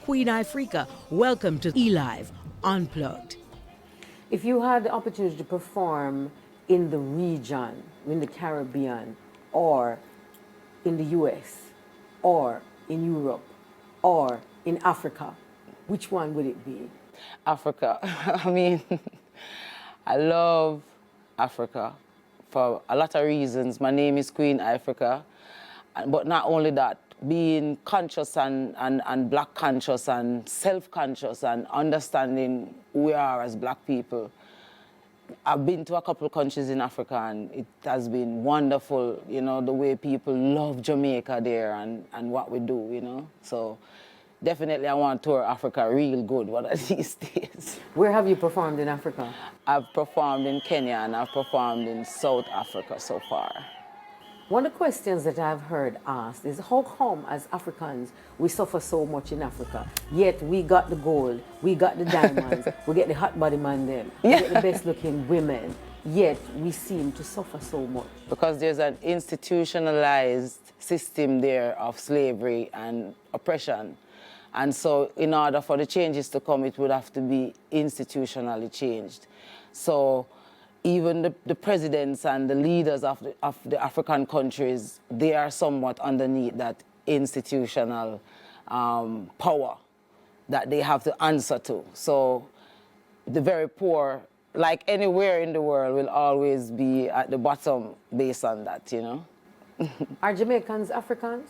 Queen Ifrica. Welcome to eLive Unplugged. If you had the opportunity to perform in the region, in the Caribbean, or in the US, or in Europe, or in Africa, which one would it be? Africa. I mean, I love Africa for a lot of reasons. My name is Queen Ifrica, but not only that, being conscious and black conscious and self-conscious and understanding who we are as black people. I've been to a couple of countries in Africa and it has been wonderful, you know, the way people love Jamaica there and what we do, you know. So definitely I want to tour Africa real good one of these days. Where have you performed in Africa? I've performed in Kenya and I've performed in South Africa so far. One of the questions that I've heard asked is how come as Africans we suffer so much in Africa, yet we got the gold, we got the diamonds, we get the hot body man them, we get the best looking women, yet we seem to suffer so much? Because there's an institutionalized system there of slavery and oppression. And so in order for the changes to come, it would have to be institutionally changed. So even the presidents and the leaders of the African countries, they are somewhat underneath that institutional power that they have to answer to. So the very poor, like anywhere in the world, will always be at the bottom based on that, you know. Are Jamaicans Africans?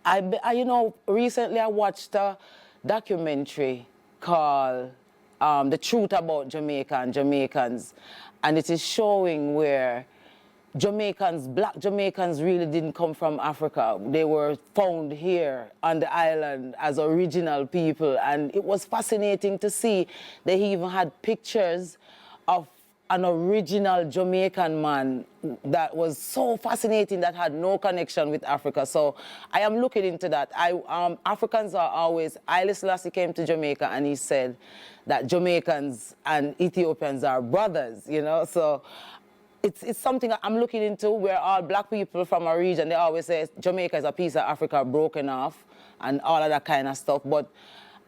You know, recently I watched a documentary called The Truth About Jamaica and Jamaicans, and it is showing where Jamaicans, black Jamaicans really didn't come from Africa. They were found here on the island as original people, and it was fascinating to see. They even had pictures of an original Jamaican man that was so fascinating that had no connection with Africa. So I am looking into that. Africans are always, Haile Selassie came to Jamaica and he said that Jamaicans and Ethiopians are brothers, you know? So it's something I'm looking into. We're all black people from a region. They always say Jamaica is a piece of Africa broken off and all of that kind of stuff. But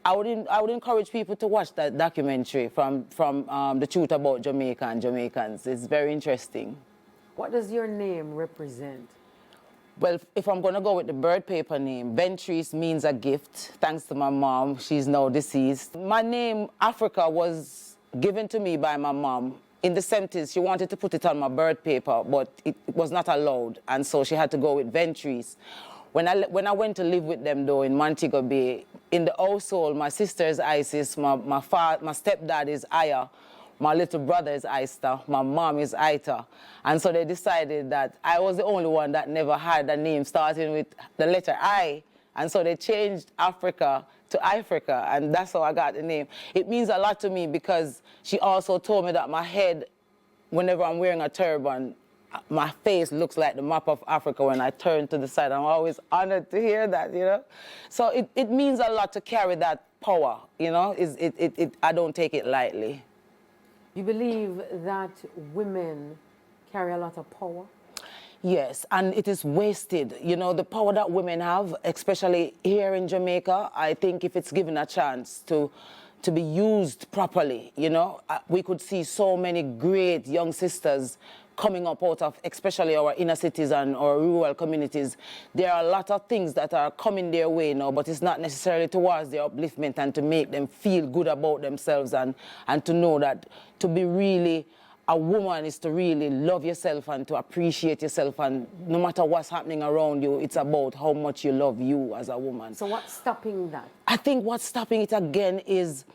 I would encourage people to watch that documentary from The Truth About Jamaica and Jamaicans. It's very interesting. What does your name represent? Well, if I'm going to go with the bird paper name, Ventrice means a gift, thanks to my mom. She's now deceased. My name, Africa, was given to me by my mom. In the 70s, she wanted to put it on my bird paper, but it was not allowed, and so she had to go with Ventrice. When I went to live with them, though, in Montego Bay, in the household, my sister is Isis, my stepdad is Aya, my little brother is Aista, my mom is Aita. And so they decided that I was the only one that never had a name starting with the letter I. And so they changed Africa to Ifrica, and that's how I got the name. It means a lot to me because she also told me that my head, whenever I'm wearing a turban, my face looks like the map of Africa when I turn to the side. I'm always honored to hear that, you know? So it means a lot to carry that power, you know? I don't take it lightly. You believe that women carry a lot of power? Yes, and it is wasted. You know, the power that women have, especially here in Jamaica, I think if it's given a chance to be used properly, you know, we could see so many great young sisters coming up out of especially our inner cities and our rural communities. There are a lot of things that are coming their way now, but it's not necessarily towards their upliftment and to make them feel good about themselves and to know that to be really a woman is to really love yourself and to appreciate yourself, and no matter what's happening around you, it's about how much you love you as a woman. So what's stopping that? I think what's stopping it again is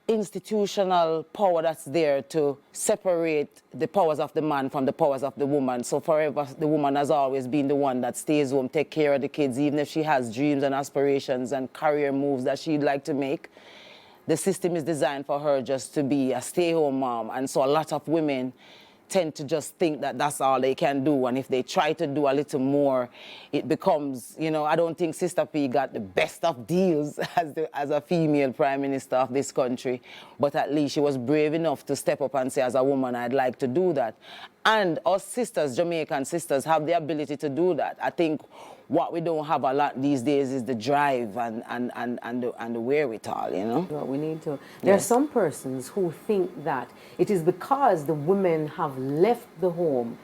institutional power that's there to separate the powers of the man from the powers of the woman. So forever, the woman has always been the one that stays home, take care of the kids, even if she has dreams and aspirations and career moves that she'd like to make. The system is designed for her just to be a stay-home mom. And so a lot of women tend to just think that that's all they can do. And if they try to do a little more, it becomes, you know, I don't think Sister P got the best of deals as a female prime minister of this country. But at least she was brave enough to step up and say, as a woman, I'd like to do that. And us sisters, Jamaican sisters, have the ability to do that. I think what we don't have a lot these days is the drive and the wherewithal, you know? Well, we need to. There are some persons who think that it is because the women have left the home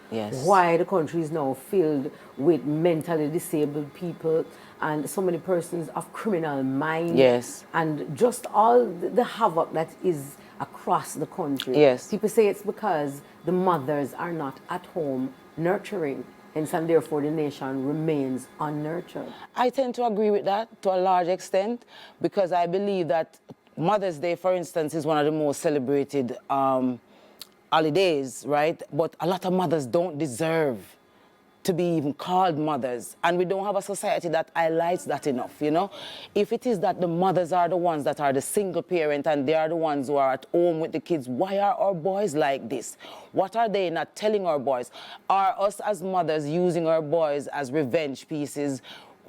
why the country is now filled with mentally disabled people and so many persons of criminal minds and just all the havoc that is across the country. People say it's because the mothers are not at home nurturing, and therefore the nation remains unnurtured. I tend to agree with that to a large extent, because I believe that Mother's Day, for instance, is one of the most celebrated holidays, right? But a lot of mothers don't deserve to be even called mothers, and we don't have a society that highlights that enough, you know? If it is that the mothers are the ones that are the single parent and they are the ones who are at home with the kids, why are our boys like this? What are they not telling our boys? Are us as mothers using our boys as revenge pieces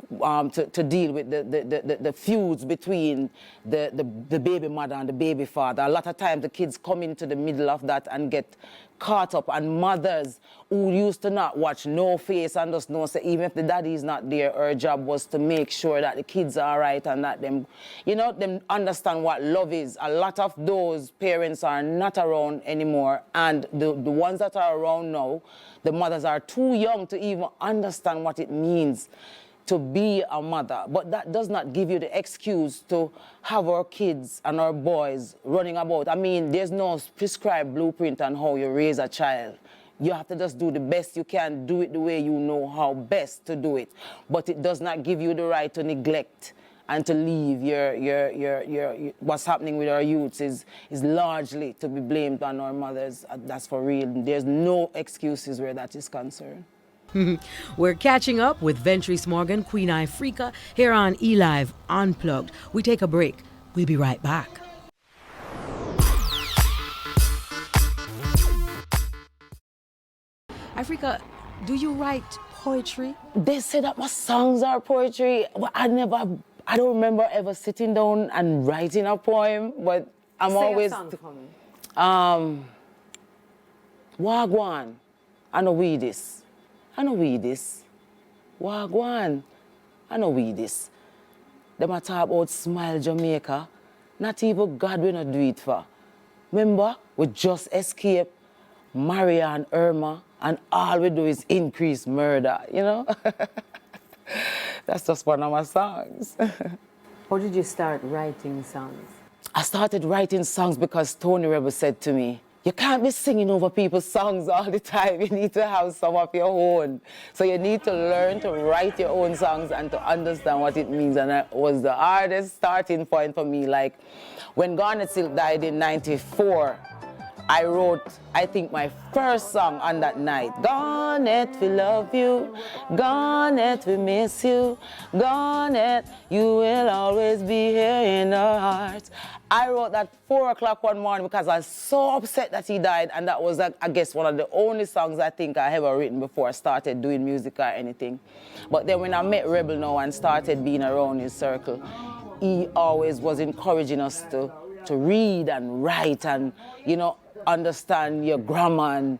to deal with the feuds between the baby mother and the baby father? A lot of times the kids come into the middle of that and get caught up, and mothers who used to not watch no face and just know, say, even if the daddy is not there, her job was to make sure that the kids are all right and that them, you know, them understand what love is. A lot of those parents are not around anymore, and the ones that are around now, the mothers are too young to even understand what it means to be a mother. But that does not give you the excuse to have our kids and our boys running about. I mean, there's no prescribed blueprint on how you raise a child. You have to just do the best you can, do it the way you know how best to do it. But it does not give you the right to neglect and to leave your what's happening with our youths is largely to be blamed on our mothers. That's for real. There's no excuses where that is concerned. We're catching up with Ventrice Morgan, Queen Ifrica, here on eLive Unplugged. We take a break. We'll be right back. Ifrica, do you write poetry? They say that my songs are poetry, but I don't remember ever sitting down and writing a poem, but I'm always... Say a song for me. Wagwan, I know we this. I know we this. Wagwan, I know we this. Them a talk about smile Jamaica. Not even God will not do it for. Remember, we just escaped Maria and Irma, and all we do is increase murder, you know? That's just one of my songs. How did you start writing songs? I started writing songs because Tony Rebel said to me, you can't be singing over people's songs all the time. You need to have some of your own. So you need to learn to write your own songs and to understand what it means. And that was the hardest starting point for me. Like, when Garnet Silk died in '94, I wrote, I think, my first song on that night. Garnet, we love you. Garnet, we miss you. Garnet, you will always be here in our hearts. I wrote that 4 o'clock one morning because I was so upset that he died, and that was, I guess, one of the only songs I think I ever written before I started doing music or anything. But then when I met Rebel now and started being around his circle, he always was encouraging us to read and write and, you know, understand your grammar and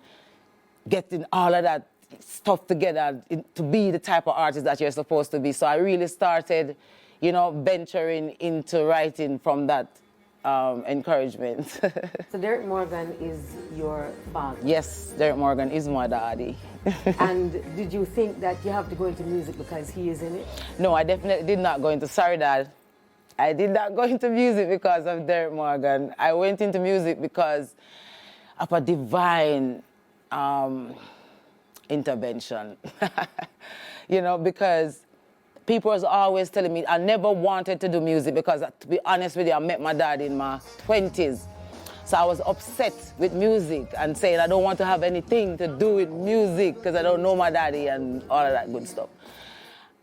getting all of that stuff together to be the type of artist that you're supposed to be. So I really started, you know, venturing into writing from that encouragement. So Derek Morgan is your father? Yes, Derek Morgan is my daddy. And did you think that you have to go into music because he is in it? No, I definitely did not go into, sorry Dad, I did not go into music because of Derek Morgan. I went into music because of a divine intervention. You know, because people was always telling me I never wanted to do music because, to be honest with you, I met my dad in my 20s. So I was upset with music and saying I don't want to have anything to do with music because I don't know my daddy and all of that good stuff.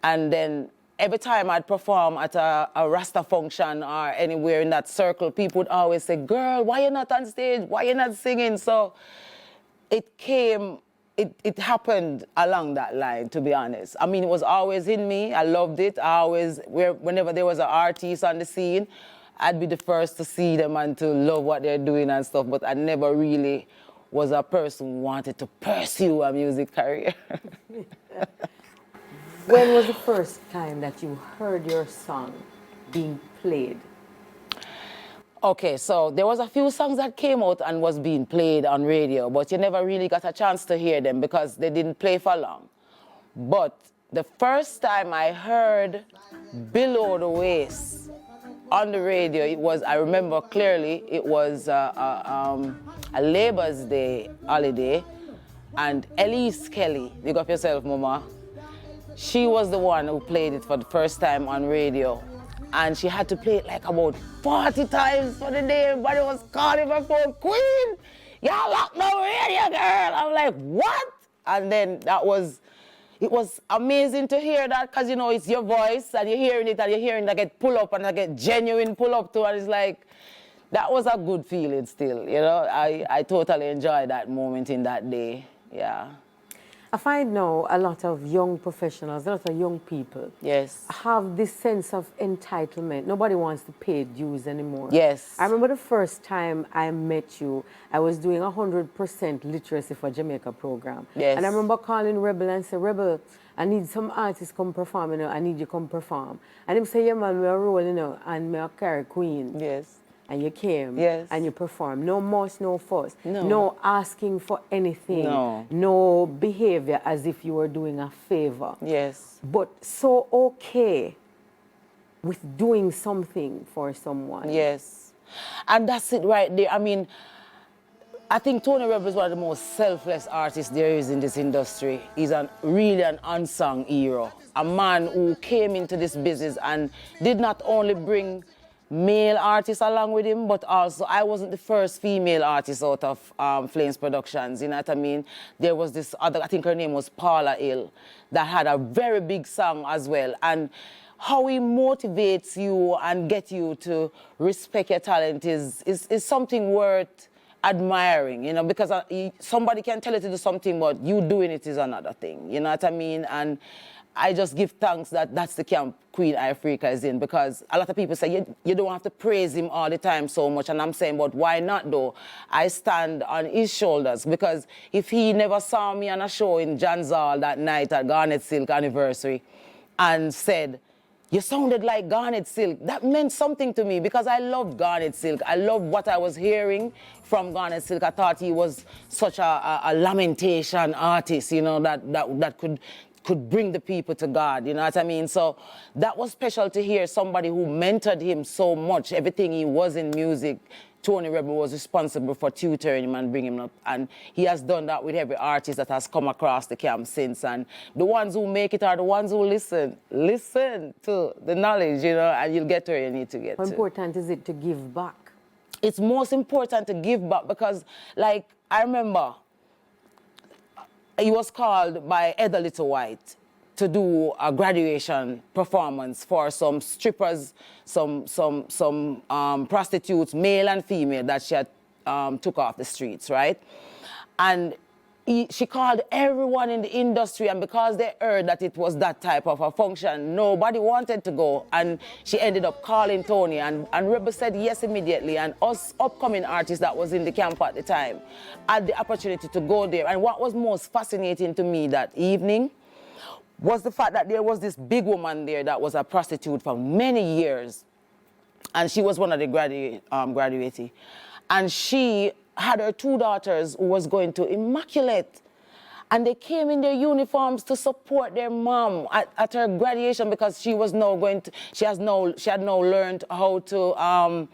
And then every time I'd perform at a Rasta function or anywhere in that circle, people would always say, girl, why you not on stage? Why you not singing? So it happened along that line, to be honest. I mean, it was always in me. I loved it. Whenever there was an artist on the scene, I'd be the first to see them and to love what they're doing and stuff, but I never really was a person who wanted to pursue a music career. When was the first time that you heard your song being played? Okay, so there was a few songs that came out and was being played on radio, but you never really got a chance to hear them because they didn't play for long. But the first time I heard Below the Waist on the radio, it was, I remember clearly, it was a Labour's Day holiday, and Elise Kelly, big up yourself, Mama, she was the one who played it for the first time on radio. And she had to play it like about 40 times for the day. Everybody was calling my phone, Queen, y'all locked the radio, girl. I'm like, what? And then it was amazing to hear that, because, you know, it's your voice and you're hearing it and you're hearing that get pull up and I get genuine pull up too. And it's like, that was a good feeling still, you know. I totally enjoyed that moment in that day, yeah. I find now a lot of young professionals, a lot of young people Yes. have this sense of entitlement. Nobody wants to pay dues anymore. Yes. I remember the first time I met you, I was doing 100% literacy for Jamaica program. Yes. And I remember calling Rebel and say, Rebel, I need some artists come perform, you know, I need you come perform. And him say, yeah man, we are rolling, you know, and me a carry Queen. Yes. And you came, Yes. and you performed. No muss, no fuss. No. No asking for anything. No. No behavior as if you were doing a favor. Yes. But so okay with doing something for someone. Yes. And that's it right there. I mean, I think Tony Rebel is one of the most selfless artists there is in this industry. He's really an unsung hero. A man who came into this business and did not only bring male artists along with him, but also I wasn't the first female artist out of Flames Productions, you know what I mean? There was this other, I think her name was Paula Hill, that had a very big song as well. And how he motivates you and get you to respect your talent is something worth admiring, you know, because somebody can tell you to do something, but you doing it is another thing, you know what I mean? And I just give thanks that that's the camp Queen Ifrica is in, because a lot of people say you don't have to praise him all the time so much, and I'm saying, but why not though? I stand on his shoulders, because if he never saw me on a show in John's Hall that night at Garnet Silk anniversary and said, you sounded like Garnet Silk, that meant something to me, because I loved Garnet Silk. I loved what I was hearing from Garnet Silk. I thought he was such a lamentation artist, you know, that could bring the people to God, you know what I mean? So that was special to hear somebody who mentored him so much. Everything he was in music, Tony Rebel was responsible for tutoring him and bringing him up. And he has done that with every artist that has come across the camp since. And the ones who make it are the ones who listen to the knowledge, you know, and you'll get to where you need to get to. How important is it to give back? It's most important to give back, because, like, I remember he was called by Heather Little White to do a graduation performance for some strippers, some prostitutes, male and female, that she had took off the streets, right? And she called everyone in the industry, and because they heard that it was that type of a function, nobody wanted to go. And she ended up calling Tony, and Rebel said yes immediately. And us upcoming artists that was in the camp at the time had the opportunity to go there. And what was most fascinating to me that evening was the fact that there was this big woman there that was a prostitute for many years. And she was one of the graduates. And she had her two daughters who was going to Immaculate. And they came in their uniforms to support their mom at her graduation, because she was now she had now learned how to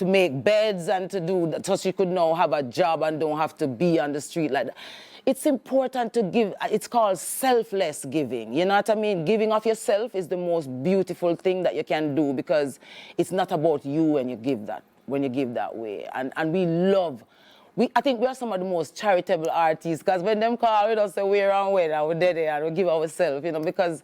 make beds and so she could now have a job and don't have to be on the street like that. It's important to give. It's called selfless giving. You know what I mean? Giving of yourself is the most beautiful thing that you can do, because it's not about you when you give that way. And we love. I think we are some of the most charitable artists, because when them call, we don't say we're on way and we're dead and we give ourselves, you know, because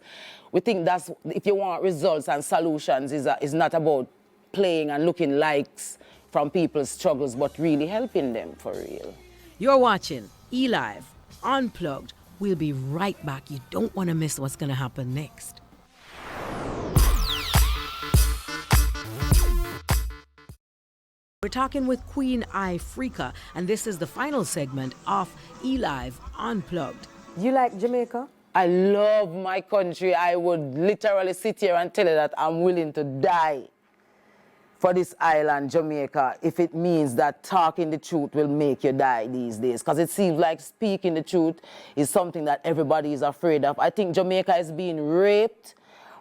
we think that's, if you want results and solutions, is not about playing and looking likes from people's struggles, but really helping them for real. You're watching eLive Unplugged. We'll be right back. You don't want to miss what's going to happen next. We're talking with Queen Ifrica, and this is the final segment of eLive Unplugged. Do you like Jamaica? I love my country. I would literally sit here and tell you that I'm willing to die for this island, Jamaica, if it means that talking the truth will make you die these days. Because it seems like speaking the truth is something that everybody is afraid of. I think Jamaica is being raped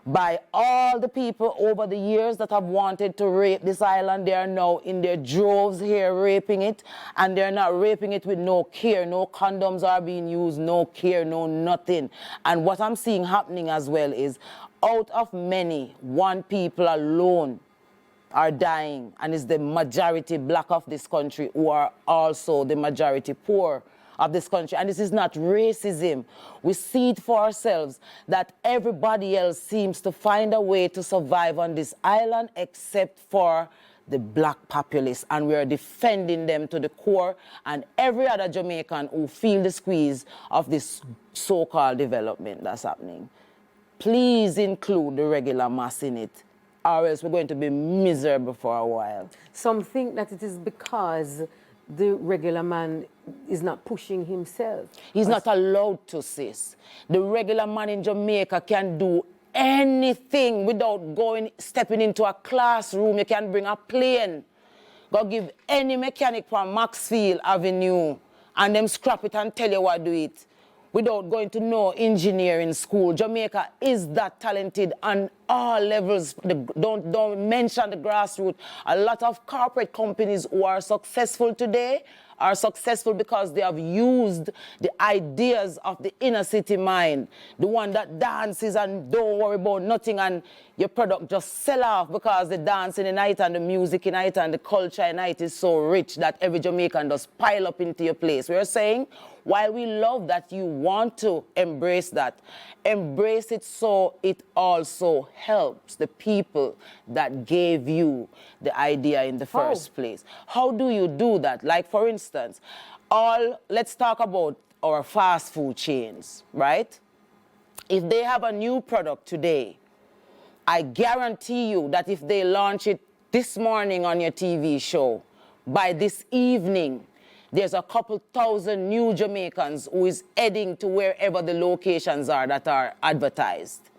by all the people over the years that have wanted to rape this island. They are now in their droves here raping it, and they're not raping it with no care. No condoms are being used, no care, no nothing. And what I'm seeing happening as well is, out of many, one people alone are dying, and it's the majority black of this country who are also the majority poor of this country. And this is not racism. We see it for ourselves that everybody else seems to find a way to survive on this island except for the black populace, and we are defending them to the core, and every other Jamaican who feel the squeeze of this so-called development that's happening. Please include the regular mass in it, or else we're going to be miserable for a while. Some think that it is because the regular man is not pushing himself. He's not allowed to, sis. The regular man in Jamaica can do anything without stepping into a classroom. You can bring a plane, go give any mechanic from Maxfield Avenue, and them scrap it and tell you what to do it, without going to no engineering school. Jamaica is that talented on all levels. Don't mention the grassroots. A lot of corporate companies who are successful today are successful because they have used the ideas of the inner city mind, the one that dances and don't worry about nothing, and your product just sell off because the dance in the night and the music in the night and the culture in the night is so rich that every Jamaican just pile up into your place. We're saying, while we love that you want to embrace that, embrace it so it also helps the people that gave you the idea in the first place. How do you do that? Like, for instance, let's talk about our fast food chains, right? If they have a new product today, I guarantee you that if they launch it this morning on your TV show, by this evening, there's a couple thousand new Jamaicans who is heading to wherever the locations are that are advertised.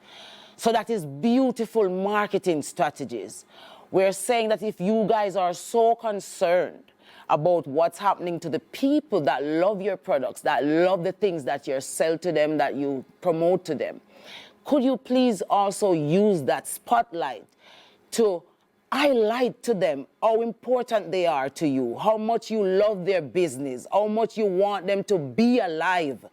So that is beautiful marketing strategies. We're saying that if you guys are so concerned about what's happening to the people that love your products, that love the things that you sell to them, that you promote to them, could you please also use that spotlight to highlight to them how important they are to you, how much you love their business, how much you want them to be alive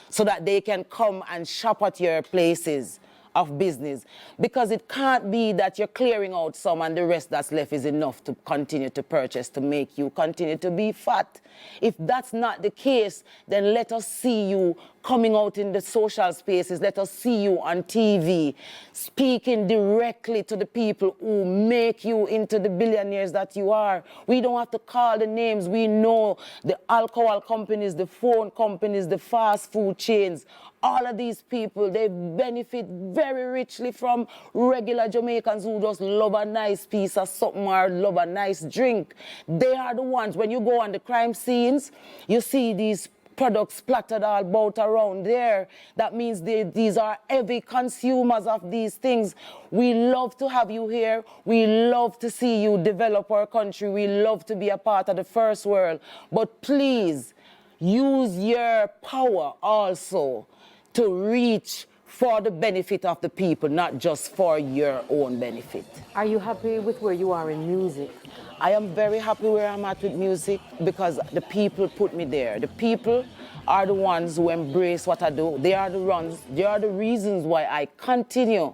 so that they can come and shop at your places of business. Because it can't be that you're clearing out some and the rest that's left is enough to continue to purchase, to make you continue to be fat. If that's not the case, then let us see you coming out in the social spaces. Let us see you on TV, speaking directly to the people who make you into the billionaires that you are. We don't have to call the names. We know the alcohol companies, the phone companies, the fast food chains. All of these people, they benefit very richly from regular Jamaicans who just love a nice piece of something or love a nice drink. They are the ones, when you go on the crime scenes, you see these products splattered all about around there. That means these are heavy consumers of these things. We love to have you here. We love to see you develop our country. We love to be a part of the first world. But please, use your power also to reach for the benefit of the people, not just for your own benefit. Are you happy with where you are in music? I am very happy where I'm at with music because the people put me there. The people are the ones who embrace what I do. They are the reasons why I continue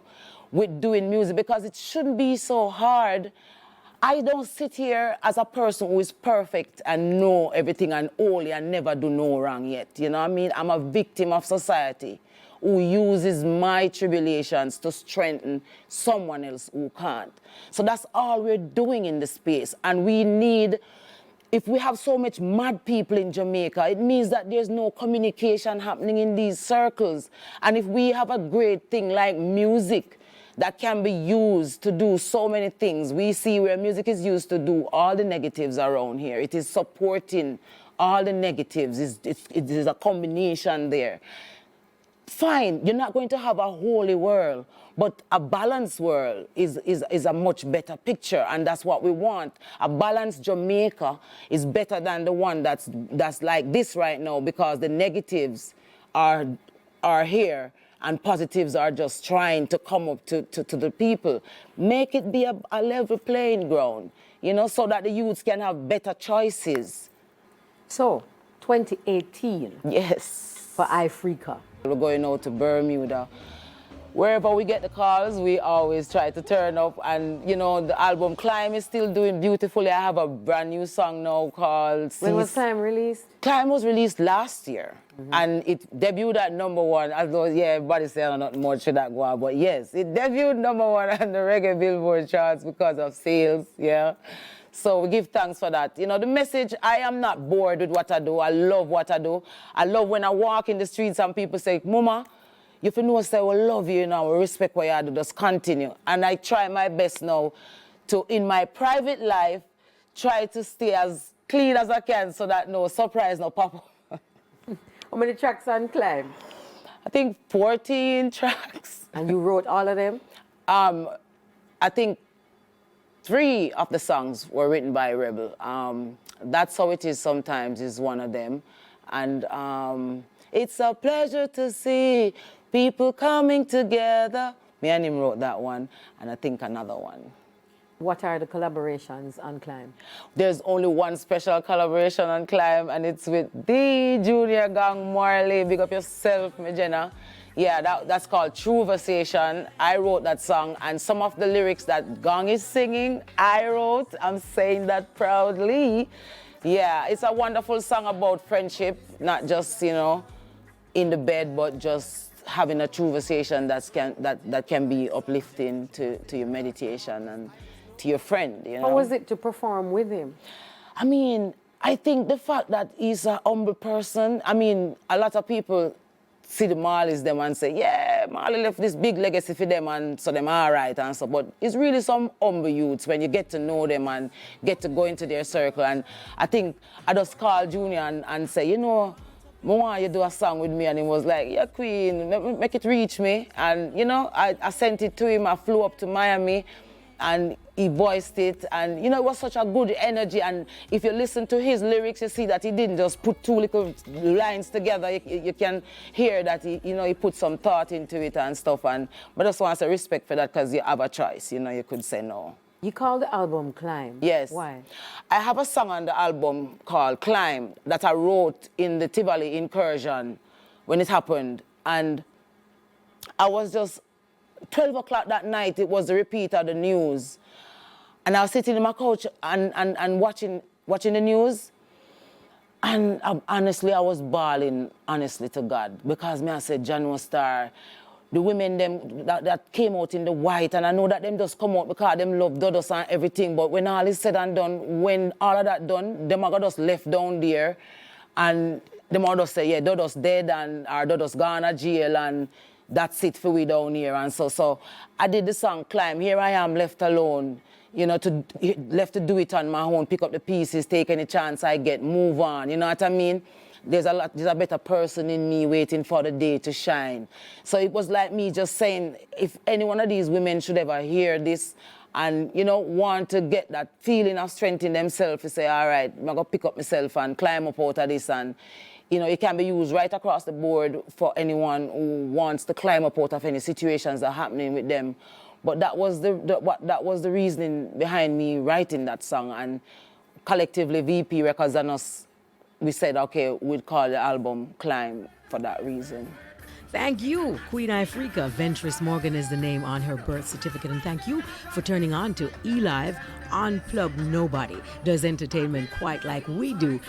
with doing music, because it shouldn't be so hard. I don't sit here as a person who is perfect and know everything and holy and never do no wrong yet. You know what I mean? I'm a victim of society who uses my tribulations to strengthen someone else who can't. So that's all we're doing in the space. And we need, if we have so much mad people in Jamaica, it means that there's no communication happening in these circles. And if we have a great thing like music that can be used to do so many things, we see where music is used to do all the negatives around here. It is supporting all the negatives. It is a combination there. fine, you're not going to have a holy world, but a balanced world is a much better picture, and that's what we want. A balanced Jamaica is better than the one that's like this right now, because the negatives are here and positives are just trying to come up to the people. Make it be a level playing ground, you know, so that the youths can have better choices. So, 2018. Yes. For Ifrica. We're going out to Bermuda. Wherever we get the calls, we always try to turn up. And, you know, the album Climb is still doing beautifully. I have a brand new song now called... When was Climb released? Climb was released last year. And it debuted at #1. Although, yeah, everybody said not much should that go on. But yes, it debuted #1 on the reggae Billboard charts because of sales, yeah. So we give thanks for that. You know, the message, I am not bored with what I do. I love what I do. I love when I walk in the streets and people say, Mama, you know, say, we love you, you know, we respect what you do, just continue. And I try my best now to, in my private life, try to stay as clean as I can so that no surprise, no pop up. How many tracks on Climb? I think 14 tracks. And you wrote all of them? I think 3 of the songs were written by Rebel. That's How It Is Sometimes is one of them. And it's a pleasure to see people coming together. Me and him wrote that one, and I think another one. What are the collaborations on Climb? There's only one special collaboration on Climb, and it's with the Junior Gang Marley. Big up yourself, me Jenna. Yeah, that's called True Versation. I wrote that song, and some of the lyrics that Gang is singing, I wrote. I'm saying that proudly. Yeah, it's a wonderful song about friendship, not just, you know, in the bed, but just having a true versation that can be uplifting to your meditation and to your friend, you know. How was it to perform with him? I mean, I think the fact that he's a humble person, I mean, a lot of people see the Marleys them and say, yeah, Marley left this big legacy for them and so them all right and so, but it's really some humble youths when you get to know them and get to go into their circle. And I think I just called Junior and say, you know, I want you to do a song with me, and he was like, yeah, Queen, make it reach me. And, you know, I sent it to him, I flew up to Miami, and he voiced it, and you know, it was such a good energy. And if you listen to his lyrics, you see that he didn't just put 2 little lines together. You can hear that he put some thought into it and stuff. But I just want to say respect for that, because you have a choice. You know, you could say no. You call the album Climb? Yes. Why? I have a song on the album called Climb that I wrote in the Tivoli incursion when it happened, and I was just 12 o'clock that night, it was the repeat of the news. And I was sitting in my couch and watching the news. And honestly, I was bawling, honestly, to God. Because I said, John was star. The women them that came out in the white, and I know that them just come out because them love Dodos and everything. But when all is said and done, when all of that done, them are just left down there. And them all just say, yeah, Dodos dead and or Dodos gone to jail, and that's it for we down here. And so I did the song Climb. Here I am left alone, you know, left to do it on my own, pick up the pieces, take any chance I get, move on, you know what I mean? There's a better person in me waiting for the day to shine. So it was like me just saying, if any one of these women should ever hear this and, you know, want to get that feeling of strength in themselves, to say, all right, I'm going to pick up myself and climb up out of this. And, you know, it can be used right across the board for anyone who wants to climb up out of any situations that are happening with them. But that was the reasoning behind me writing that song. And collectively, VP Records and us, we said, okay, we'd call the album Climb for that reason. Thank you, Queen Ifrica. Ventrice Morgan is the name on her birth certificate. And thank you for turning on to eLive. Unplugged. Nobody does entertainment quite like we do.